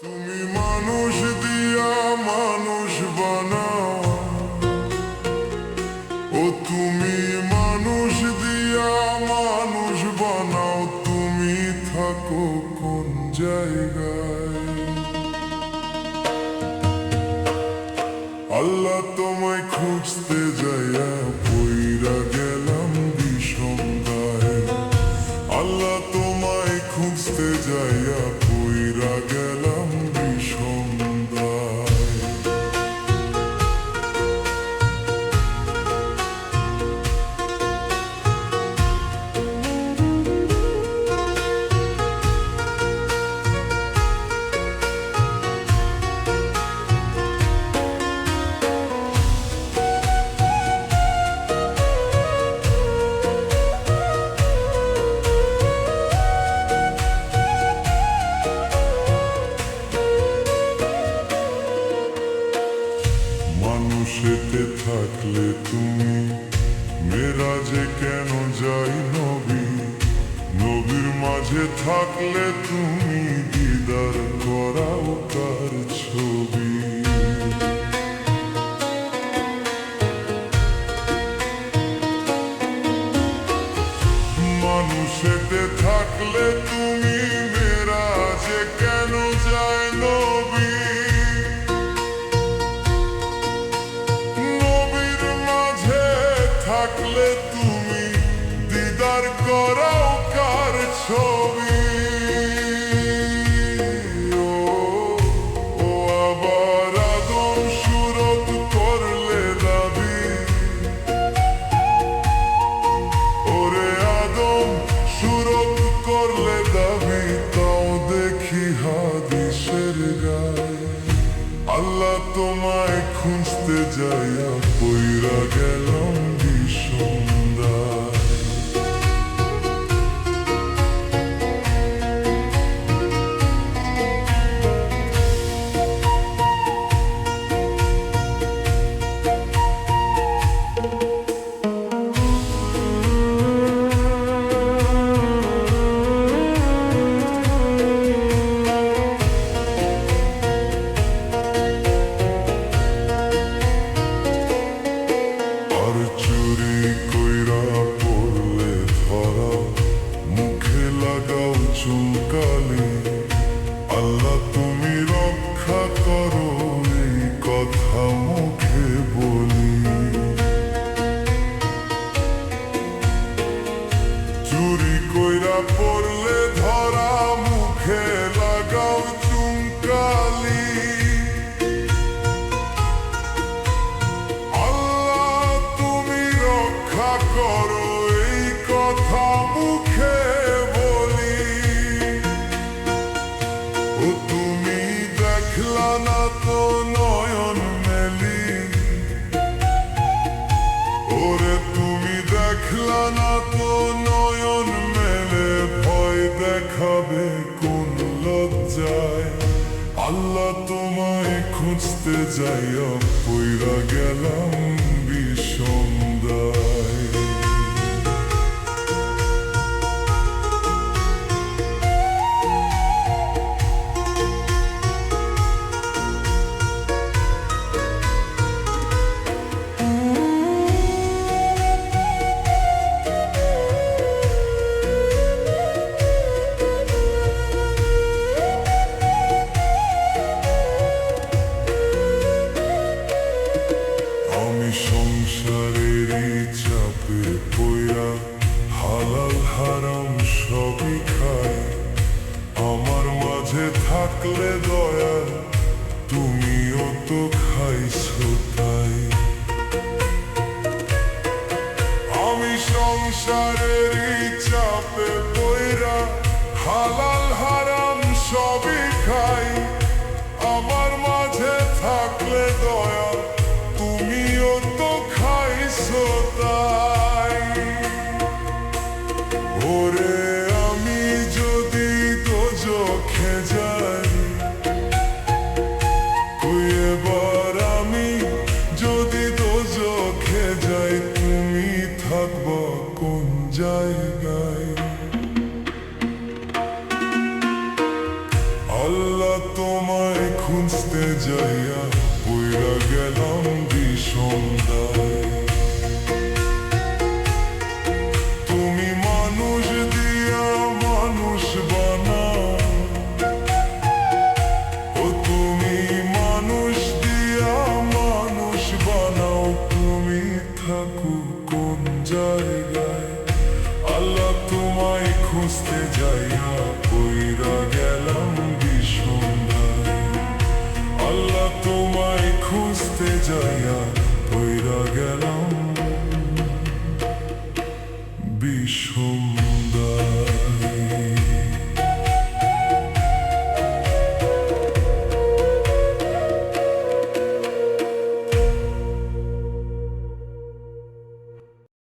তুমি মানুষ দিয়া মানুষ বানাও, ও তুমি মানুষ দিয়া মানুষ বানাও, তুমি থাকো কোন জায়গায়? আল্লাহ তোমায় খুঁজতে যাইয়া পইরা গেলাম বিষম দায়। আল্লাহ তোমায় খুঁজতে যাইয়া পইরা গেলাম বিষম দায়। মানুষেতে থাকলে তুমি মেরাজে কেন যাই নবী? নবীর মাঝে থাকলে তুমি দিদার করাও কার ছবি? মানুষেতে থাকলে তুমি মেরাজে কেন যাই নবী? থাকলে তুমি দিদার করাও কার ছবি? ও আবার আদম সুরত করলে দাবি, ওরে আদম সুরত করলে দাবি, তাও দেখি হাদিসের গায়। আল্লাহ তোমায় খুঁজতে যাইয়া পইরা গেলাম বিষম দায়। চুরি কইরা পড়লে ধরা, মুখে লাগাও চুলকালি। আল্লাহ তুমি রক্ষা করো এই কথা মুখে বলি। চুরি কইরা পড়লে ধরা, মুখে লাগাও চুলকালি। করো এই কথা মুখে বলি। ও তুমি দেখলা না তো নয়ন মেলি, ওরে তুমি দেখলা না তো নয়ন মেলে, ভয় দেখাবে কোন লজ্জায়? আল্লাহ তোমায় খুঁজতে যাইয়া পইরা গেলাম বিষম দায়। সংসারেরই চাপে পইরা হালাল হারাম সবই খাই। আমার মাঝে থাকলে দয়া, তুমিও তো খাইছো তাই। আমি সংসারেরই চাপে পইরা হালাল হারাম সবই খাই। আমার মাঝে থাকলে দয়া, তুমিও তো খাইছো তাই। ওরে আমি যদি দোজখে যাই, এবার আমি যদি দোজখে যাই, তুমি থাকবা কোন জায়গায়? খুঁজতে যাইয়া পইরা গেলাম বিষমদায়। তুমি মানুষ দিয়া মানুষ বানাও, ও তুমি মানুষ দিয়া মানুষ বানাও। তুমি থাকো কোন জায়গায়, আল্লাহ তোমায় খুঁজতে যাইয়া পইরা গেলাম বিষমদায়। আল্লাহ তোমায় খুঁজতে যাইয়া পইরা গেলাম বিষম।